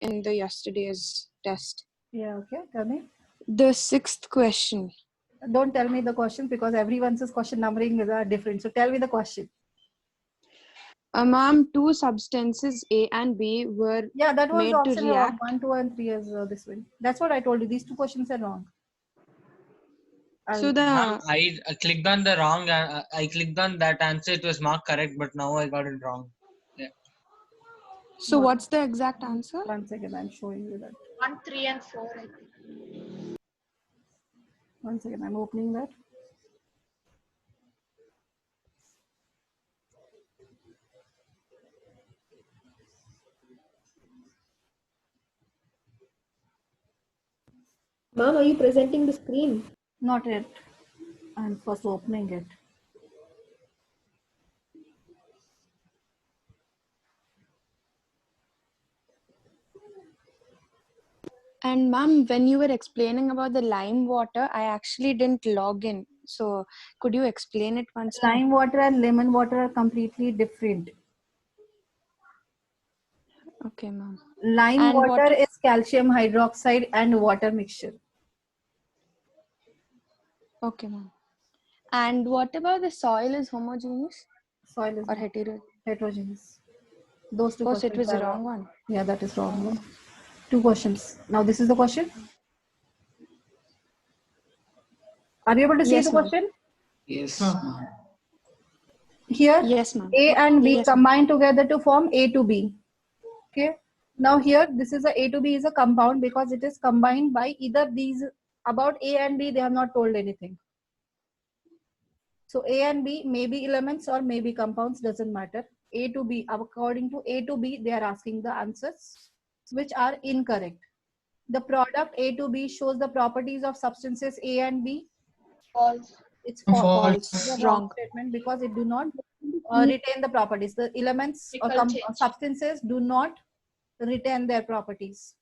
in the yesterday's test. Yeah, okay, tell me. The 6th question. Don't tell me the question because everyone's question numbering is different. So tell me the question. Ma'am, two substances A and B were Yeah, that was the made to option wrong. react. 1, 2, and 3 is this one. That's what I told you. These two questions are wrong. So Ma'am, the I clicked on the wrong. I clicked on that answer. It was marked correct, but now I got it wrong. Yeah. so what's the exact answer? 1 second, I'm showing you that. 1, 3, and 4. I think. 1 second, I'm opening that. Ma'am, are you presenting the screen? Not yet. I'm first opening it. And ma'am, when you were explaining about the lime water, I actually didn't log in. So could you explain it once more? Lime water and lemon water are completely different. Okay, ma'am. Lime And water what is calcium hydroxide and water mixture. Okay, ma'am. And what about the soil is homogeneous Soil is or heterogeneous? heterogeneous. Those two Oh, so it questions was the are wrong one. Yeah, that is wrong. No? 2 questions. Now this is the question. Are you able to see Yes, the ma'am. question? Yes. Here, Yes, ma'am. A and B Yes, ma'am. combine together to form A to B. Okay. Now here, this is A to B is a compound because it is combined by either these. About A and B, they have not told anything. So A and B may be elements or may be compounds, doesn't matter. A to B, according to A to B, they are asking the answers which are incorrect. The product A to B shows the properties of substances A and B. False. It's false. False. It's a wrong Wrong. statement because it do not retain the properties. The elements or Chemical change. substances do not retain their properties.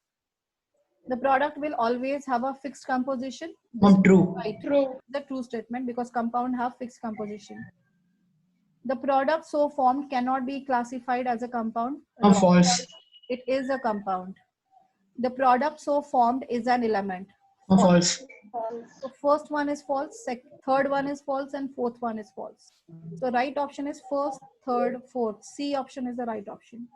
The product will always have a fixed composition. True. Right. True. The true statement because compound have fixed composition. The product so formed cannot be classified as a compound. Wrong. False. It is a compound. The product so formed is an element. False. False. So first one is false, third one is false, and fourth one is false. So right option is first, third, fourth. C option is the right option.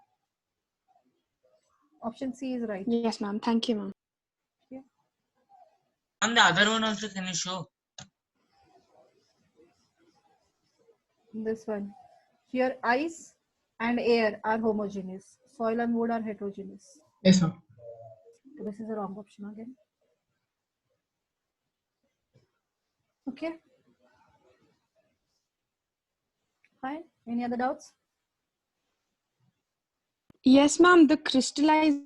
Option C is right. Yes, ma'am. Thank you, ma'am. And the other one also, can you show? This one. Here ice and air are homogeneous. Soil and wood are heterogeneous. Yes, ma'am. This is the wrong option again. Okay. Fine. Any other doubts? Yes, ma'am. The crystallization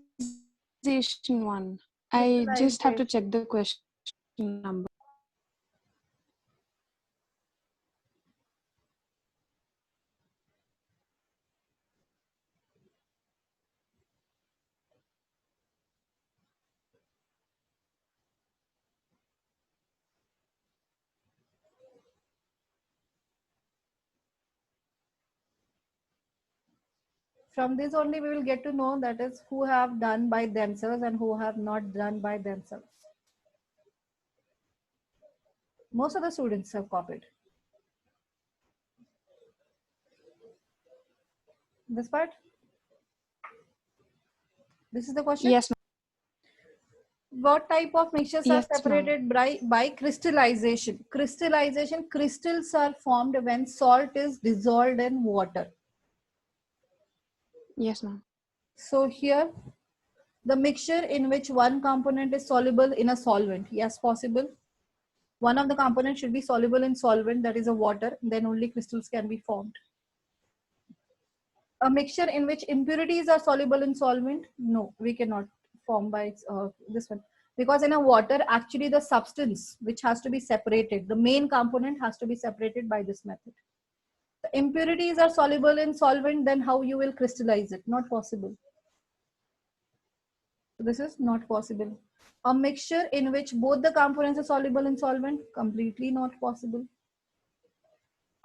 one. I just have to check the question number. From this only we will get to know that is who have done by themselves and who have not done by themselves. Most of the students have copied. This part? This is the question? Yes, ma'am. What type of mixtures Yes, are separated by crystallization? Crystallization, crystals are formed when salt is dissolved in water. Yes, ma'am. So here, the mixture in which one component is soluble in a solvent. Yes, possible. One of the components should be soluble in solvent, that is a water, then only crystals can be formed. A mixture in which impurities are soluble in solvent, no, we cannot form by this one. Because in a water, actually the substance which has to be separated, the main component has to be separated by this method. The impurities are soluble in solvent, then how you will crystallize it? Not possible. So this is not possible. A mixture in which both the components are soluble in solvent, completely not possible.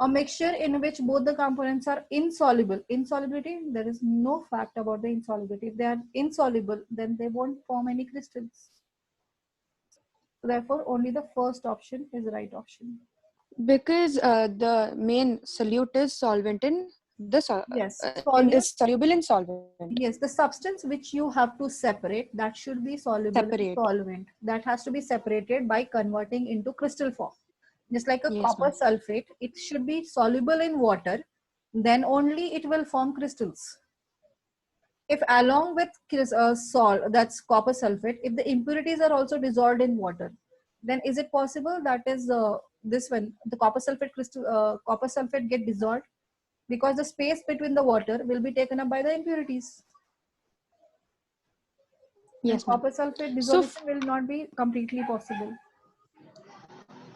A mixture in which both the components are insoluble. Insolubility, there is no fact about the insolubility. If they are insoluble, then they won't form any crystals. So therefore, only the first option is the right option. Because the main solute is solvent in the Yes, is soluble in solvent. Yes, the substance which you have to separate, that should be soluble in Separate. solvent. That has to be separated by converting into crystal form. Just like a Yes, copper ma'am. sulfate, it should be soluble in water, then only it will form crystals. If along with salt, that's copper sulfate, if the impurities are also dissolved in water, then is it possible that is this one, the copper sulfate copper sulfate get dissolved? Because the space between the water will be taken up by the impurities. Yes, And ma'am. copper sulfate So dissolution will not be completely possible.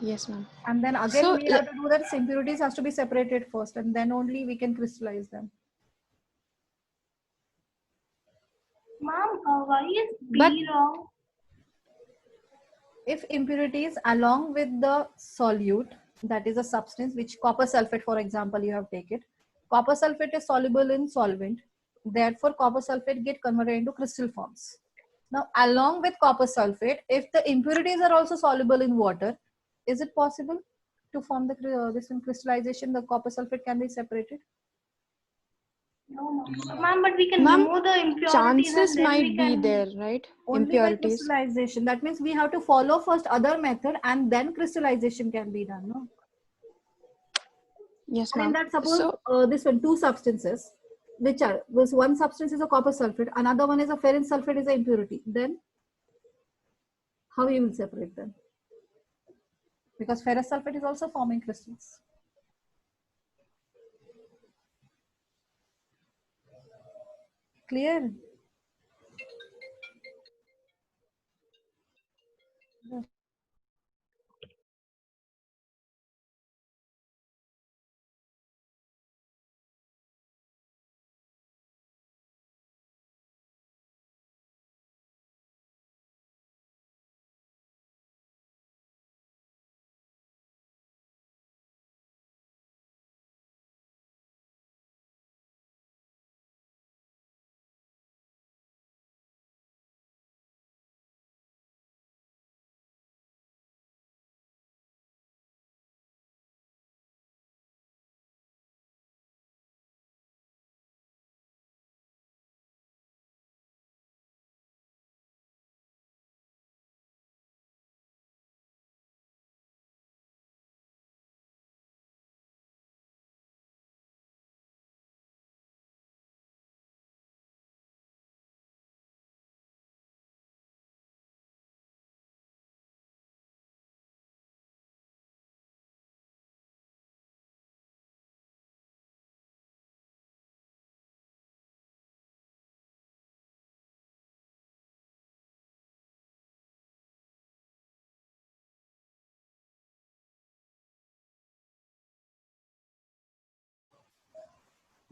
yes, ma'am. And then again, So we have to do that impurities has to be separated first, and then only we can crystallize them. Ma'am, why is B But- wrong? If impurities along with the solute, that is a substance which copper sulfate, for example, you have taken, copper sulfate is soluble in solvent, therefore copper sulfate get converted into crystal forms. Now, along with copper sulfate, if the impurities are also soluble in water, is it possible to form the this one crystallization? The copper sulfate can be separated. No, ma'am, but we can Ma'am, remove the impurities chances and then might we be can. there, right? Only by Impurities. crystallization. That means we have to follow first other method and then crystallization can be done. No? Yes, And in ma'am. that, suppose So this one, two substances, which are, this one substance is a copper sulfate, another one is a ferrous sulfate is an impurity. Then how you will separate them? Because ferrous sulfate is also forming crystals. Clear?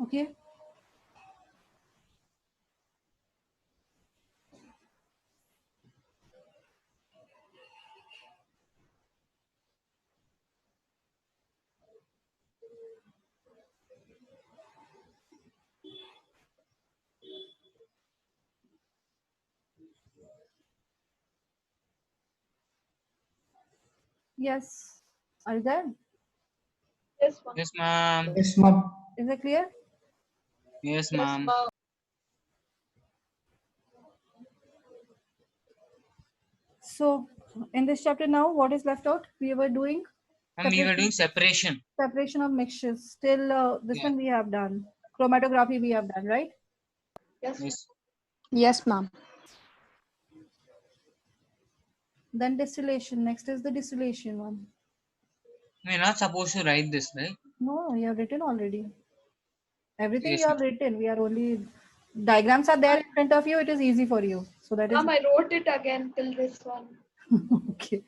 Okay. Yes. Are you there? Yes, ma'am. Yes, ma'am. Yes, ma'am. Is it clear? Yes, Yes, ma'am. ma'am. So in this chapter now, what is left out? We were doing And we were doing separation. separation of mixtures. Still, this Yeah. one we have done. Chromatography we have done, right? Yes, ma'am. Yes. yes, ma'am. Then distillation. Next is the distillation one. We're not supposed to write this, right? No, you have written already. Everything Yes, you have written. We are only diagrams are there in front of you. It is easy for you. So that is Ma'am, I wrote it again till this one. okay.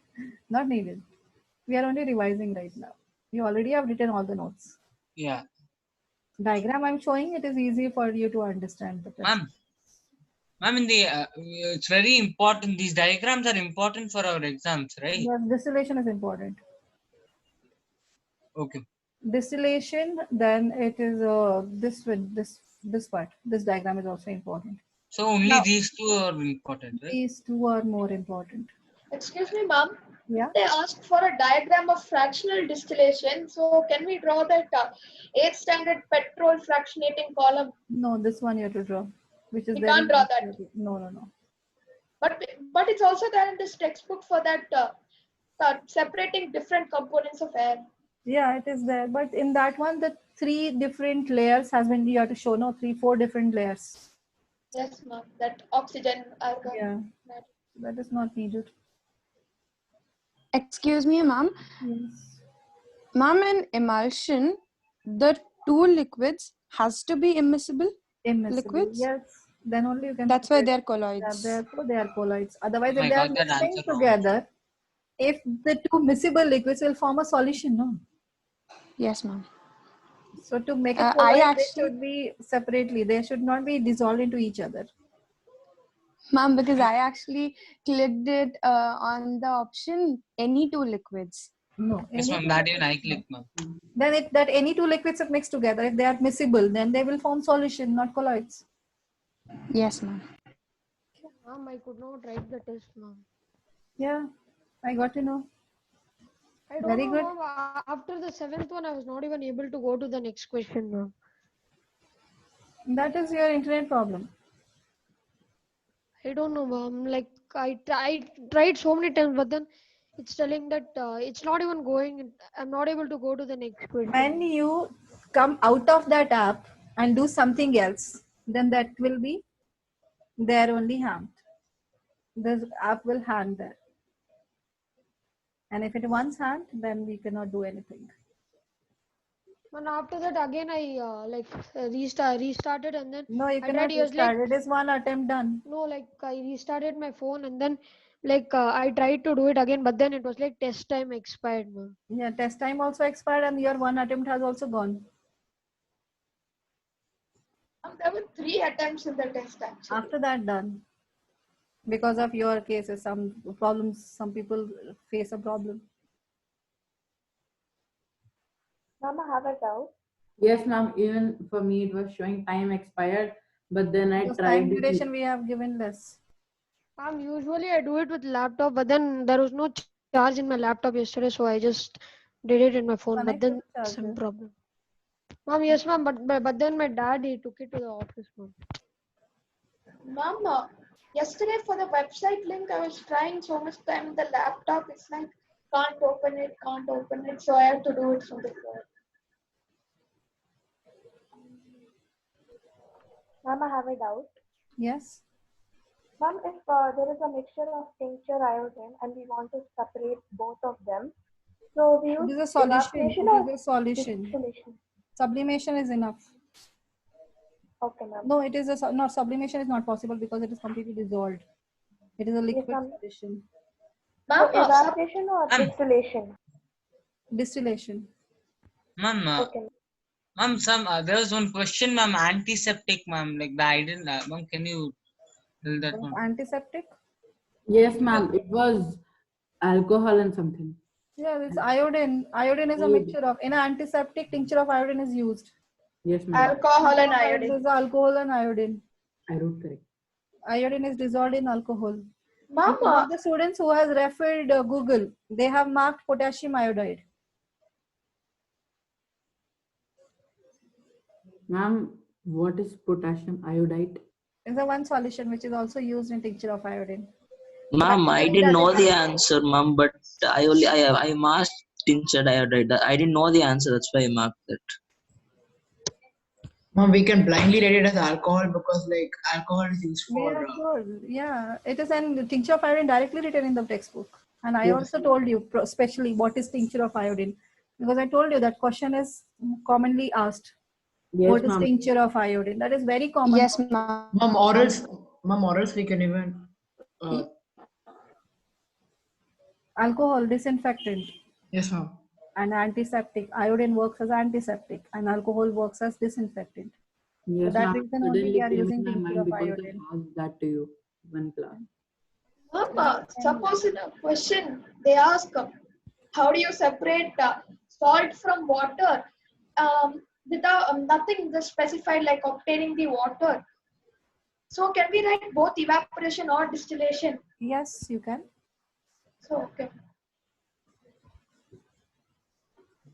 Not needed. We are only revising right now. You already have written all the notes. Yeah. Diagram I'm showing. It is easy for you to understand the text. Ma'am, in the it's very important. These diagrams are important for our exams, right? Yes, distillation is important. Okay. Distillation, then it is this one, this part. This diagram is also important. So only Now, these two are important, right? these two are more important. Excuse me, ma'am. Yeah. They asked for a diagram of fractional distillation. So can we draw that 8th standard petrol fractionating column? No, this one you have to draw, which is We there. can't in draw the- that. No. But it's also there in this textbook for that separating different components of air. Yeah, it is there. But in that one, the 3 different layers has been, you have to show, no, 3-4 different layers. Yes, ma'am. That oxygen, argon. Yeah, that is not needed. Excuse me, ma'am. Yes. Ma'am, in emulsion, the two liquids has to be immiscible. Immiscible. Liquids? Yes. Then only you can. That's why separate. they're Yeah, colloids. therefore they are colloids. Otherwise, Oh my if they are God, that mixing answer wrong. together, if the 2 miscible liquids will form a solution, no. Yes, ma'am. So to make a I colloid, they actually- should be separately. They should not be dissolved into each other. Ma'am, because I actually clicked it on the option any two liquids. No. Yes, any ma'am. two That even I liquids, no. clicked, ma'am. Then that any 2 liquids are mixed together, if they are miscible, then they will form solution, not colloids. Yes, ma'am. Ma'am, I could not write the test, ma'am. Yeah, I got to know. I don't Very know, good. ma'am. After the 7th one, I was not even able to go to the next question, ma'am. That is your internet problem. I don't know, ma'am. Like I tried so many times, but then it's telling that it's not even going. I'm not able to go to the next question. When you come out of that app and do something else, then that will be there only hanged. The app will hang there. And if it once hanged, then we cannot do anything. And after that, again I restarted, and then No, you I cannot tried. It was restart. like It is one attempt done. no, like I restarted my phone, and then I tried to do it again, but then it was like test time expired, ma'am. Yeah, test time also expired and your one attempt has also gone. There were 3 attempts in the test actually. After that, done. Because of your cases, some problems, some people face a problem. Ma'am, I have a doubt. Yes, ma'am. Even for me, it was showing time expired, but then I Because tried time it. duration we have given less. Usually I do it with laptop, but then there was no charge in my laptop yesterday, so I just did it in my phone. Connect But then with charger. some problem. Ma'am, yes, ma'am. But then my dad, he took it to the office, ma'am. Ma'am, yesterday for the website link, I was trying so much time with the laptop. It's like can't open it. So I have to do it from the phone. Ma'am, I have a doubt. Yes. Ma'am, if there is a mixture of tincture iodine and we want to separate both of them, so we use It is a solution. evaporation It or is a solution. distillation? Sublimation is enough. Okay, ma'am. No, it is not sublimation is not possible because it is completely dissolved. It is a liquid ma'am. solution. So Ma'am, evaporation or Ma'am. distillation? Distillation. Ma'am, Okay. ma'am, there was one question, ma'am. Antiseptic, ma'am. Like the I didn't, ma'am. Can you tell that one? Antiseptic? Yes, ma'am. It was alcohol and something. Yeah, it's iodine. Iodine is a mixture of, in an antiseptic, tincture of iodine is used. Yes, ma'am. alcohol and This iodine. is alcohol and iodine. I wrote correct. Iodine is dissolved in alcohol. Ma'am, Some of the students who has referred Google, they have marked potassium iodide. Ma'am, what is potassium iodide? It's the one solution which is also used in tincture of iodine. Ma'am, I didn't know the answer, ma'am, but I marked tinctured iodide. I didn't know the answer, that's why I marked that. Ma'am, we can blindly rate it as alcohol because like alcohol is used for. Yeah, it is an tincture of iodine directly written in the textbook. And I Yes. also told you especially what is tincture of iodine, because I told you that question is commonly asked. Yes, What is ma'am. tincture of iodine? That is very common. Yes, ma'am. Ma'am, orals we can even. Alcohol, disinfectant, Yes, ma'am. and antiseptic. Iodine works as antiseptic, and alcohol works as disinfectant. Yes, that ma'am. reason only we Suddenly are came using in my tincture mind of because iodine. I asked that to you one class. Ma'am, suppose in a question they ask, how do you separate salt from water? without nothing specified like obtaining the water. So can we write both evaporation or distillation? Yes, you can. So okay.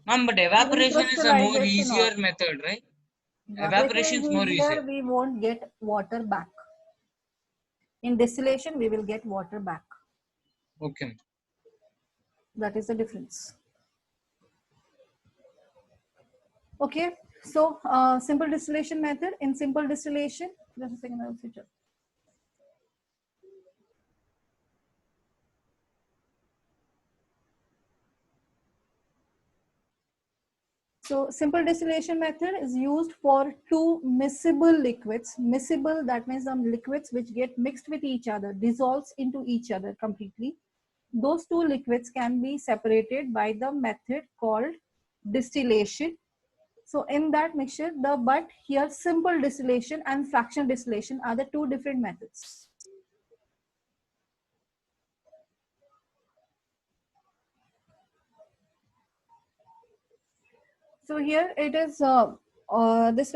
Ma'am, but Even evaporation is a more crystallization easier also. method, right? Evaporation Evaporation is is more easier, easier. we won't get water back. In distillation, we will get water back. Okay. That is the difference. Okay, so simple distillation method. In simple distillation, just a second, I'll switch up. So simple distillation method is used for two miscible liquids. Miscible, that means some liquids which get mixed with each other, dissolves into each other completely. Those two liquids can be separated by the method called distillation. So in that mixture, but here simple distillation and fractional distillation are the two different methods. So here it is this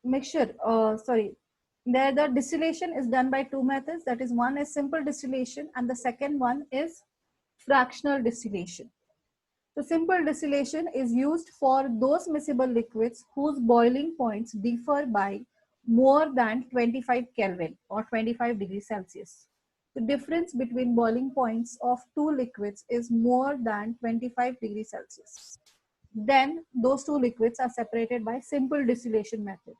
mixture, there the distillation is done by two methods. That is, one is simple distillation and the second one is fractional distillation. So simple distillation is used for those miscible liquids whose boiling points differ by more than 25 Kelvin or 25 degrees Celsius. The difference between boiling points of two liquids is more than 25 degrees Celsius. Then those two liquids are separated by simple distillation method,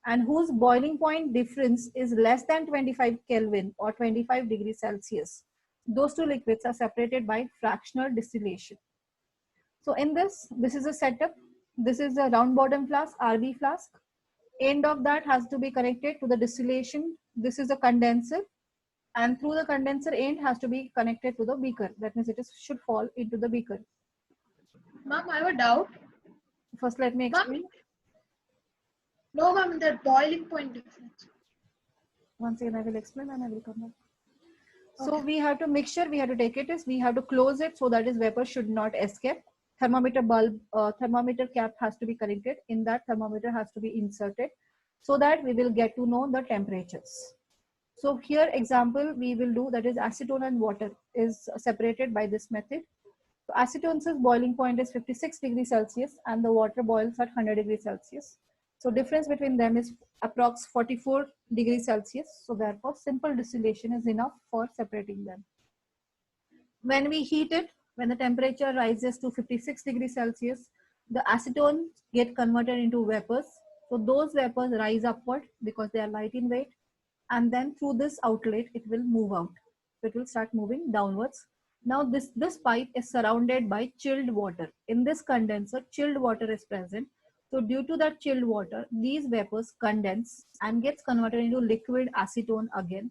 and whose boiling point difference is less than 25 Kelvin or 25 degrees Celsius. Those two liquids are separated by fractional distillation. So in this is a setup. This is a round bottom flask, RB flask. End of that has to be connected to the distillation. This is a condenser, and through the condenser end has to be connected to the beaker. That means it should fall into the beaker. Ma'am, I have a doubt. First, let me explain. No, ma'am, the boiling point difference. Once again, I will explain and I will come back. So we have to mixture, we have to take it is, we have to close it so that is vapor should not escape. Thermometer bulb, thermometer cap has to be connected. In that, thermometer has to be inserted so that we will get to know the temperatures. So here example we will do, that is acetone and water is separated by this method. So acetone's boiling point is 56 degrees Celsius and the water boils at 100 degrees Celsius. So difference between them is approx 44 degrees Celsius. So therefore simple distillation is enough for separating them. When we heat it, when the temperature rises to 56 degrees Celsius, the acetone get converted into vapors. So those vapors rise upward because they are light in weight, and then through this outlet it will move out. So it will start moving downwards. Now this pipe is surrounded by chilled water. In this condenser, chilled water is present. So due to that chilled water, these vapors condense and gets converted into liquid acetone again.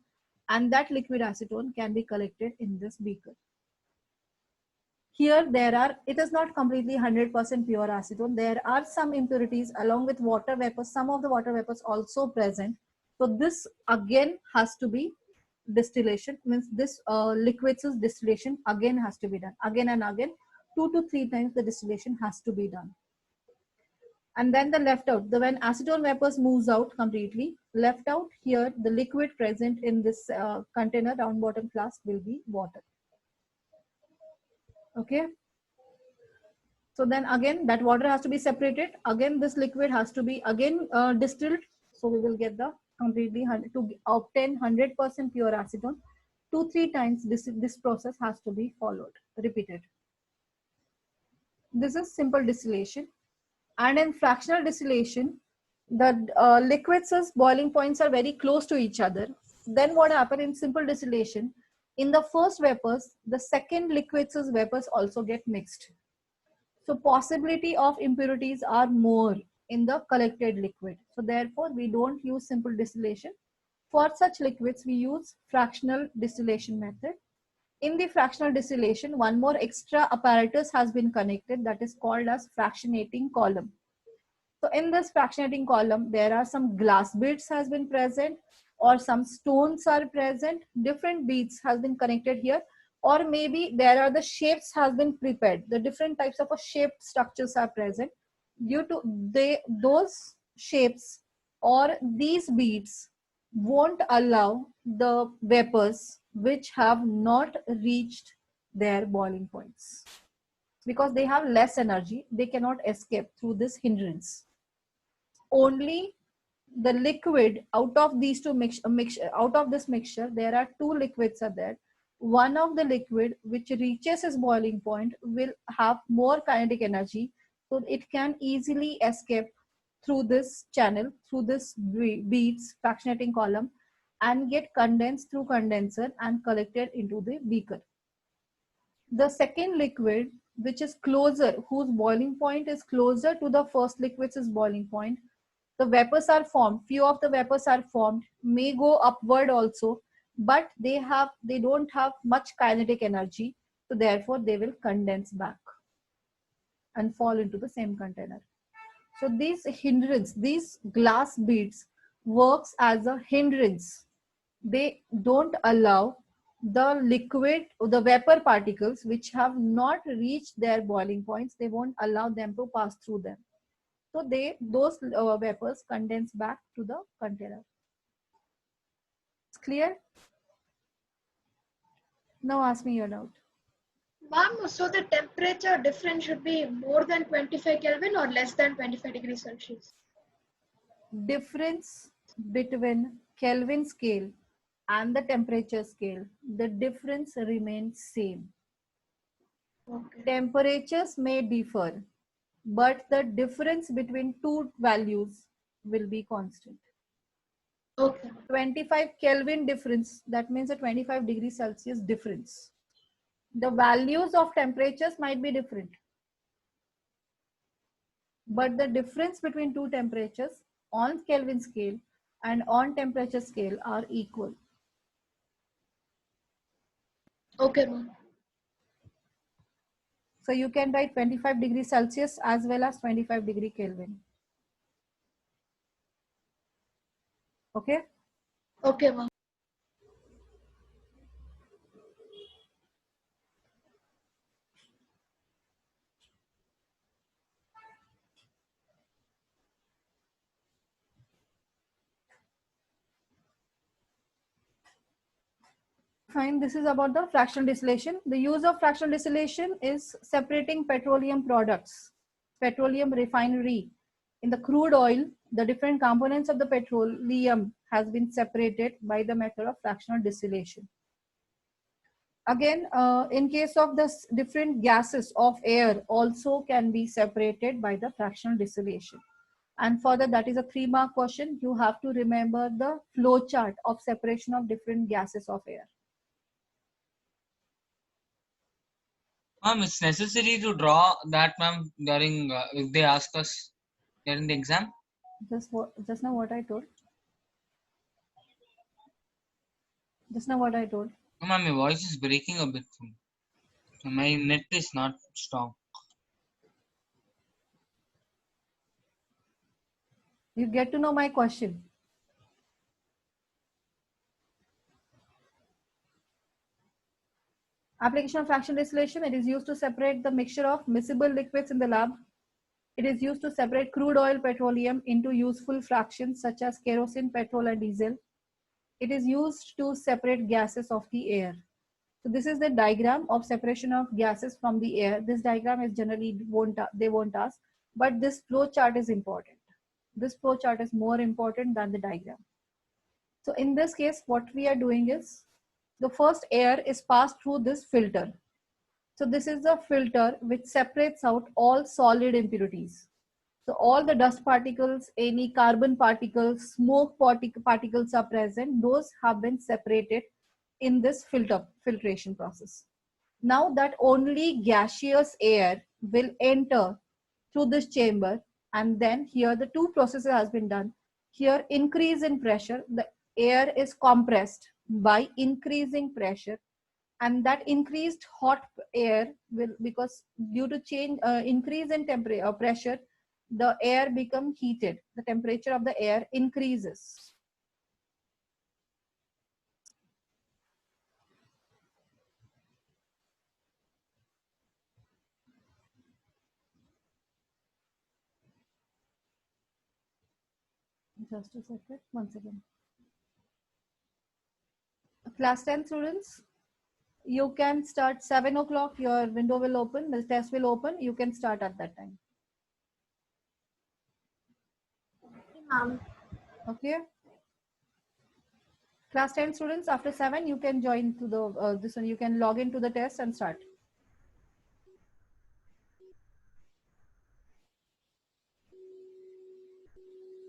And that liquid acetone can be collected in this beaker. Here it is not completely 100% pure acetone. There are some impurities along with water vapors. Some of the water vapors also present. So this again has to be distillation, means this liquids distillation again has to be done again and again. 2 to 3 times the distillation has to be done. And then the left out, when acetone vapors moves out completely, left out here the liquid present in this container round bottom flask will be water. Okay, so then again that water has to be separated. Again this liquid has to be again distilled. So we will get the completely to obtain 100% pure acetone. 2-3 times this process has to be followed, repeated. This is simple distillation. And in fractional distillation, the liquids' boiling points are very close to each other. Then what happens in simple distillation? In the first vapors, the second liquids' vapors also get mixed. So possibility of impurities are more in the collected liquid. So therefore, we don't use simple distillation. For such liquids, we use fractional distillation method. In the fractional distillation, one more extra apparatus has been connected, that is called as fractionating column. So in this fractionating column, there are some glass beads has been present, or some stones are present. Different beads has been connected here, or maybe there are the shapes has been prepared. The different types of shaped structures are present. due to those shapes or these beads won't allow the vapors which have not reached their boiling points, because they have less energy, they cannot escape through this hindrance. Only the liquid out of these two out of this mixture, there are two liquids are there. One of the liquid which reaches its boiling point will have more kinetic energy, so it can easily escape through this channel, through this beads fractionating column, and get condensed through condenser and collected into the beaker. The second liquid, which is closer, whose boiling point is closer to the first liquid's boiling point, the vapors are formed, few of the vapors are formed, may go upward also, but they don't have much kinetic energy, so therefore they will condense back and fall into the same container. So these hindrance, these glass beads works as a hindrance. They don't allow the liquid or the vapor particles which have not reached their boiling points, they won't allow them to pass through them. So those vapors condense back to the container. It's clear? Now ask me your doubt. Ma'am, so the temperature difference should be more than 25 Kelvin or less than 25 degrees Celsius? Difference between Kelvin scale and the temperature scale, the difference remains same. Okay. Temperatures may differ, but the difference between two values will be constant. Okay. 25 Kelvin difference, that means a 25 degrees Celsius difference. The values of temperatures might be different, but the difference between two temperatures on Kelvin scale and on temperature scale are equal. Okay, ma'am. So you can write 25 degrees Celsius as well as 25 degree Kelvin. Okay? Okay, ma'am. Fine, this is about the fractional distillation. The use of fractional distillation is separating petroleum products, petroleum refinery. In the crude oil, the different components of the petroleum has been separated by the method of fractional distillation. Again, in case of the different gases of air also can be separated by the fractional distillation. And further, that is a 3-mark question. You have to remember the flow chart of separation of different gases of air. Ma'am, it's necessary to draw that, ma'am, during if they ask us during the exam. Just now what I told. Just now what I told. Ma'am, my voice is breaking a bit. My net is not strong. You get to know my question. Application of fractional distillation. It is used to separate the mixture of miscible liquids in the lab. It is used to separate crude oil, petroleum into useful fractions such as kerosene, petrol, and diesel. It is used to separate gases of the air. So this is the diagram of separation of gases from the air. This diagram is generally they won't ask, but this flow chart is important. This flow chart is more important than the diagram. So in this case, what we are doing is the first air is passed through this filter. So this is the filter which separates out all solid impurities. So all the dust particles, any carbon particles, smoke particles are present. Those have been separated in this filtration process. Now that only gaseous air will enter through this chamber, and then here the two processes has been done. Here increase in pressure, the air is compressed by increasing pressure, and that increased hot air will, because due to increase in temperature pressure, the air become heated, the temperature of the air increases. Just a second, once again. Class 10 students, you can start 7 o'clock, your window will open, the test will open, you can start at that time. Okay. Class 10 students, after 7, you can join to the, this one, you can log into the test and start.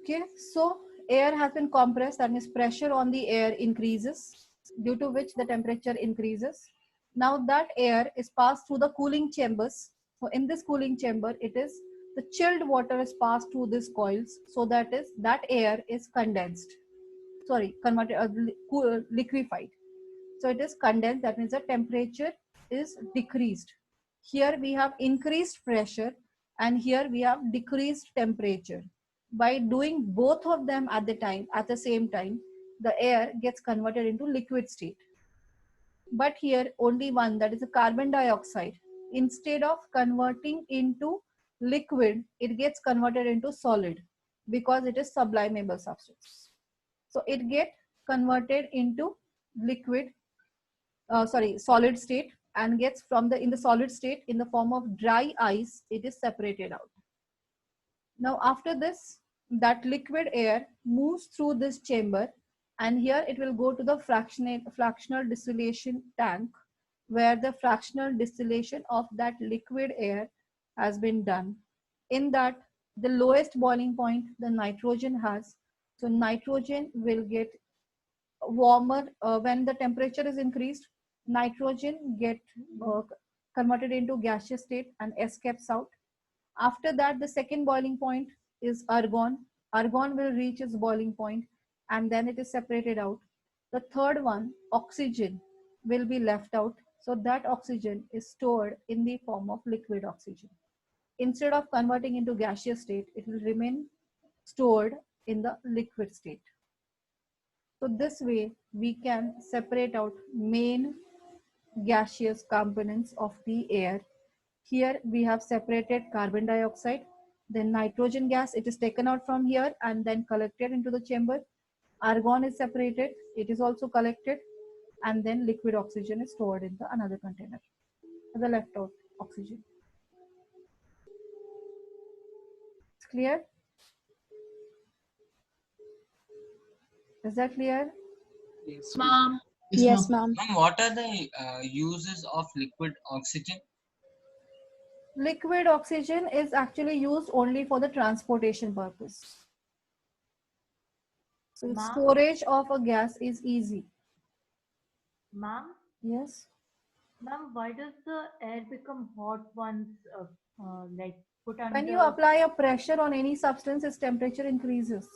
Okay, so air has been compressed, that means pressure on the air increases, due to which the temperature increases. Now that air is passed through the cooling chambers. So in this cooling chamber, it is the chilled water is passed through these coils. So that is, that air is condensed. Sorry, converted, liquefied. So it is condensed, that means the temperature is decreased. Here we have increased pressure and here we have decreased temperature. By doing both of them at the same time, the air gets converted into liquid state. But here only one, that is a carbon dioxide. Instead of converting into liquid, it gets converted into solid because it is sublimable substance. So it gets converted into liquid, solid state, and gets in the solid state in the form of dry ice, it is separated out. Now after this, that liquid air moves through this chamber and here it will go to the fractional distillation tank where the fractional distillation of that liquid air has been done. In that, the lowest boiling point the nitrogen has. So nitrogen will get warmer when the temperature is increased. Nitrogen get converted into gaseous state and escapes out. After that, the second boiling point is argon. Argon will reach its boiling point and then it is separated out. The third one, oxygen, will be left out. So that oxygen is stored in the form of liquid oxygen. Instead of converting into gaseous state, it will remain stored in the liquid state. So this way we can separate out main gaseous components of the air. Here we have separated carbon dioxide, then nitrogen gas, it is taken out from here and then collected into the chamber. Argon is separated, it is also collected, and then liquid oxygen is stored in another container, the left out oxygen. It's clear? Is that clear? Yes, Mom. Yes, ma'am. Ma'am, what are the uses of liquid oxygen? Liquid oxygen is actually used only for the transportation purpose. So storage of a gas is easy. Ma'am? Yes. Ma'am, why does the air become hot once like put under? When you apply a pressure on any substance, its temperature increases.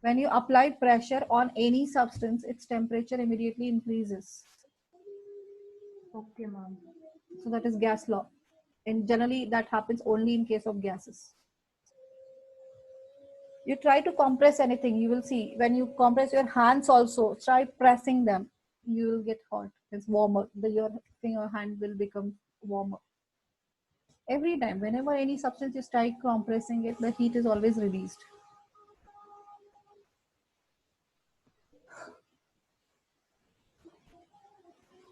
When you apply pressure on any substance, its temperature immediately increases. Okay, ma'am. So that is gas law. And generally that happens only in case of gases. You try to compress anything, you will see when you compress your hands also, try pressing them, you will get hot. It's warmer. Your finger hand will become warmer. Every time, whenever any substance you try compressing it, the heat is always released.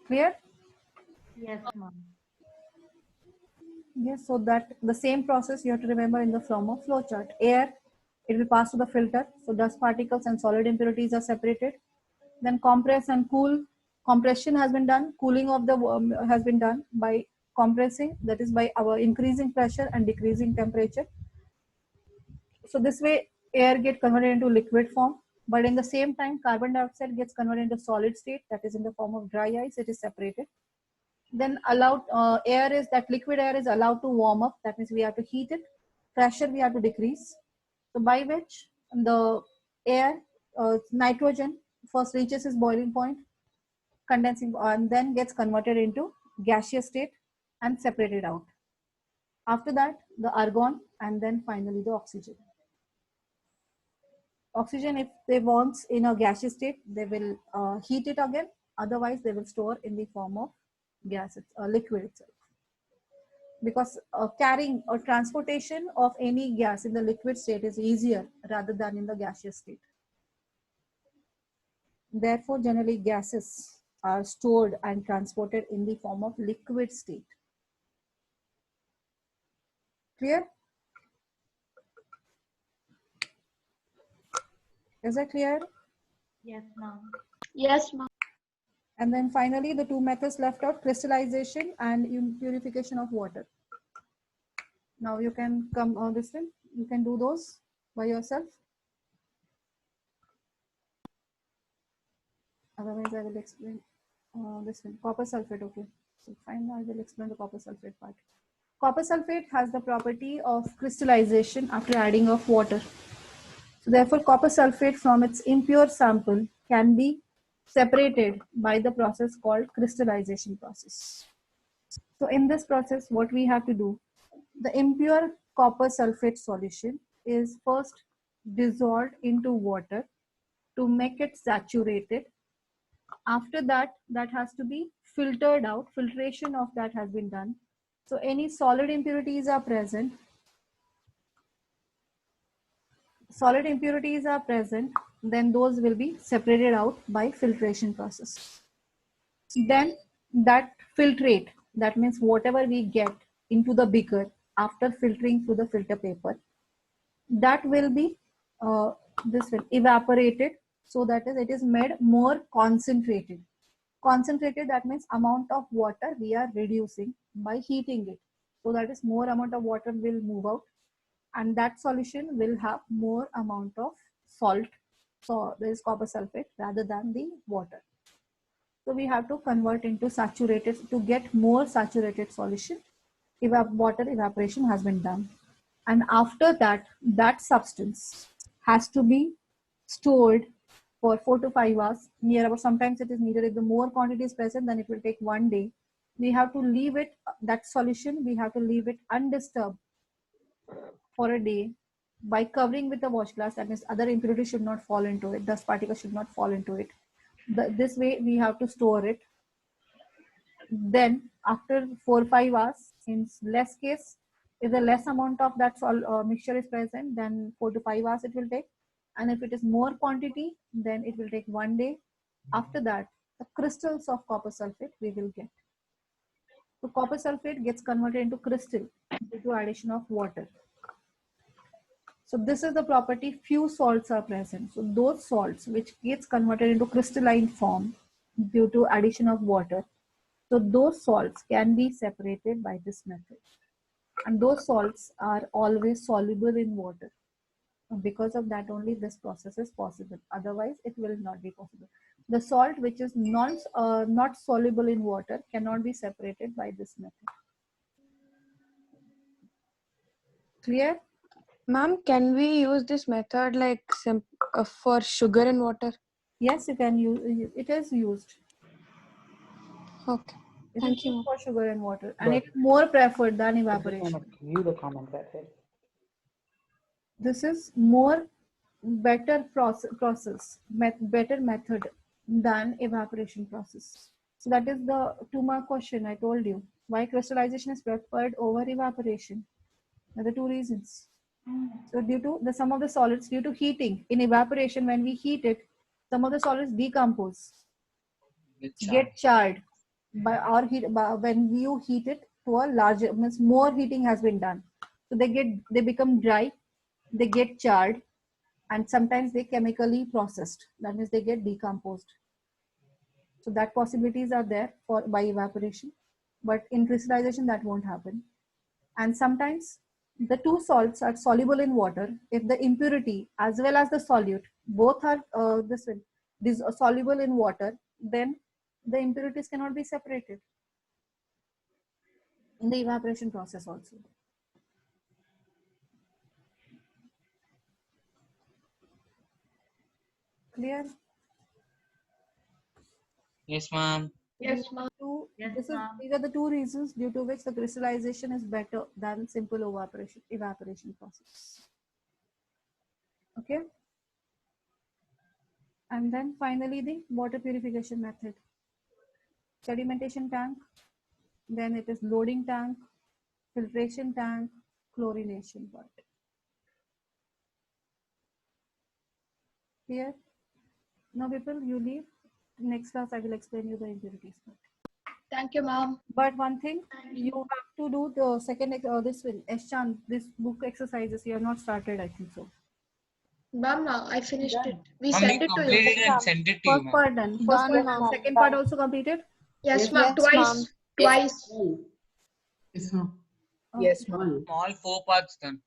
Clear? Yes, ma'am. Yes, so that the same process you have to remember in the form of flow chart. Air, it will pass through the filter. So dust particles and solid impurities are separated. Then compress and cool. Compression has been done. Cooling of the has been done by compressing. That is by our increasing pressure and decreasing temperature. So this way air gets converted into liquid form. But in the same time, carbon dioxide gets converted into solid state. That is in the form of dry ice. It is separated. Then allowed air is that liquid air is allowed to warm up. That means we have to heat it. Pressure we have to decrease. So by which the air, nitrogen first reaches its boiling point, condensing, and then gets converted into gaseous state and separated out. After that, the argon, and then finally the oxygen. Oxygen, if they want in a gaseous state, they will heat it again. Otherwise, they will store in the form of gas, liquid itself. because carrying or transportation of any gas in the liquid state is easier rather than in the gaseous state. Therefore, generally gases are stored and transported in the form of liquid state. Clear? Is that clear? Yes, ma'am. Yes, ma'am. And then finally, the two methods left out, crystallization and purification of water. Now you can come on this one. You can do those by yourself. Otherwise, I will explain this one. Copper sulfate, okay. So fine, I will explain the copper sulfate part. Copper sulfate has the property of crystallization after adding of water. So therefore, copper sulfate from its impure sample can be separated by the process called crystallization process. So in this process, what we have to do, the impure copper sulfate solution is first dissolved into water to make it saturated. After that, that has to be filtered out. Filtration of that has been done. So any solid impurities are present. Solid impurities are present, then those will be separated out by filtration process. Then that filtrate, that means whatever we get into the beaker after filtering through the filter paper, that will be this will evaporated, so that is it is made more concentrated. Concentrated, that means amount of water we are reducing by heating it. So that is more amount of water will move out, and that solution will have more amount of salt. So there is copper sulfate rather than the water. So we have to convert into saturated to get more saturated solution. Water evaporation has been done. And after that, that substance has to be stored for 4 to 5 hours. Near about, sometimes it is needed. If the more quantity is present, then it will take 1 day. We have to leave it, that solution, we have to leave it undisturbed for a day by covering with a watch glass. That means other impurities should not fall into it, dust particles should not fall into it. This way we have to store it. Then after 4 or 5 hours, in less case, if the less amount of that mixture is present, then 4 to 5 hours it will take. And if it is more quantity, then it will take 1 day. After that, the crystals of copper sulfate we will get. So copper sulfate gets converted into crystal due to addition of water. So this is the property, few salts are present. So those salts which gets converted into crystalline form due to addition of water, so those salts can be separated by this method. And those salts are always soluble in water. Because of that only this process is possible. Otherwise it will not be possible. The salt which is not soluble in water cannot be separated by this method. Clear? Ma'am, can we use this method like for sugar and water? Yes, you can use it. Is used. Okay. It Thank is you, used for sugar and water, and But it's more preferred than I just evaporation. want to view the comment that said. This is more better process, better method than evaporation process. So that is the 2-mark question I told you. Why crystallization is preferred over evaporation? There are the 2 reasons. So due to the some of the solids, due to heating, in evaporation when we heat it, some of the solids decompose, get charred by our heat. When you heat it to a larger, means more heating has been done, so they become dry, they get charred, and sometimes they chemically processed. That means they get decomposed. So that possibilities are there for by evaporation, but in crystallization that won't happen. And sometimes the 2 salts are soluble in water. If the impurity as well as the solute both are soluble in water, then the impurities cannot be separated in the evaporation process also. Clear? Yes, ma'am. Yes, ma'am. These are the 2 reasons due to which the crystallization is better than simple evaporation process. Okay. And then finally the water purification method. Sedimentation tank, then it is loading tank, filtration tank, chlorination part. Here. Now people, you leave. Next class I will explain you the impurities part. Thank you, ma'am. But one thing, you have to do the second, this will, Eschan, this book exercises, you have not started, I think so. Ma'am, I finished it. We Ma'am, sent we it to you. completed and sent it to you, First ma'am. part done. First Done, part ma'am. done. Second part also completed? Yes, Yes, ma'am. yes, Twice. ma'am. Twice. Yes, ma'am. Okay. Yes, ma'am. All. All 4 parts done.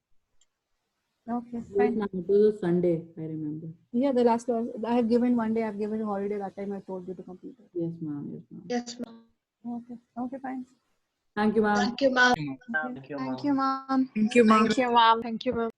Okay, Yes, fine. ma'am. It was a Sunday, I remember. Yeah, the last class, I have given one day, I have given a holiday, that time I told you to complete it. Yes, ma'am. Yes, ma'am. Yes, ma'am. Okay, okay, fine. Thank you, ma'am. Thank you, ma'am. Thank you, ma'am. Thank you, ma'am. Thank you, ma'am.